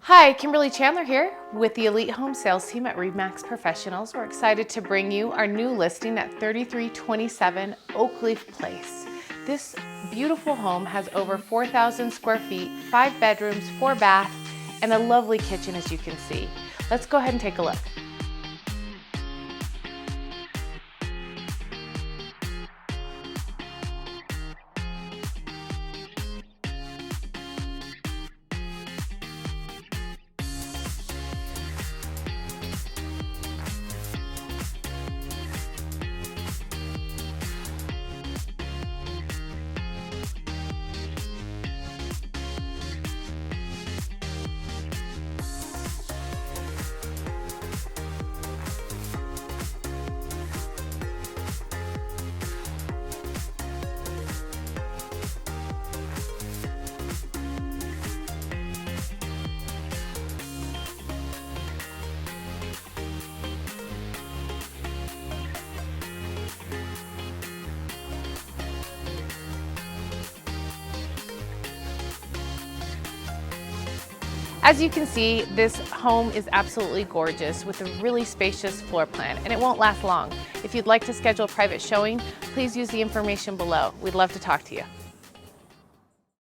Hi, Kimberly Chandler here with the Elite Home Sales Team at RE/MAX Professionals. We're excited to bring you our new listing at 3327 Oakleaf Place. This beautiful home has over 4,000 square feet, 5 bedrooms, 4 baths, and a lovely kitchen, as you can see. Let's go ahead and take a look. As you can see, this home is absolutely gorgeous with a really spacious floor plan, and it won't last long. If you'd like to schedule a private showing, please use the information below. We'd love to talk to you.